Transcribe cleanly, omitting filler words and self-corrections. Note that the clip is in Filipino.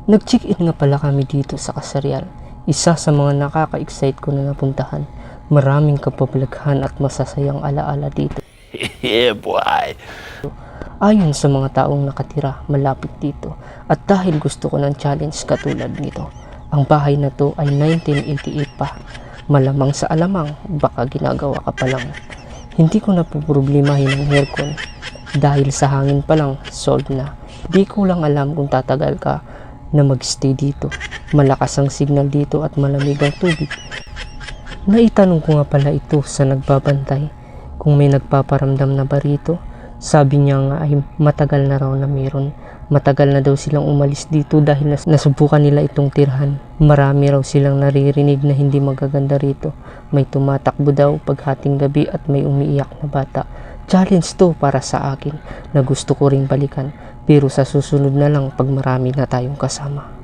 Nag-check-in nga pala kami dito sa Kasarial. Isa sa mga nakaka-excite ko na napuntahan. Maraming kapablaghan at masasayang alaala dito. Yeah, boy. Ayon sa mga taong nakatira malapit dito, at dahil gusto ko ng challenge katulad nito, ang bahay na to ay 1988 pa. Malamang sa alamang, baka ginagawa ka pa lang. Hindi ko na poproblemahin ang aircon dahil sa hangin pa lang solved na. Di ko lang alam kung tatagal ka na magstay dito. Malakas ang signal dito at malamig ang tubig. Naitanong ko nga pala ito sa nagbabantay kung may nagpaparamdam na ba rito. Sabi niya nga ay matagal na raw na meron. Matagal na daw silang umalis dito dahil nasubukan nila itong tirhan. Marami raw silang naririnig na hindi magaganda rito. May tumatakbo daw paghating gabi at may umiiyak na bata. Challenge to para sa akin na gusto ko ring balikan, pero sa susunod na lang pag marami na tayong kasama.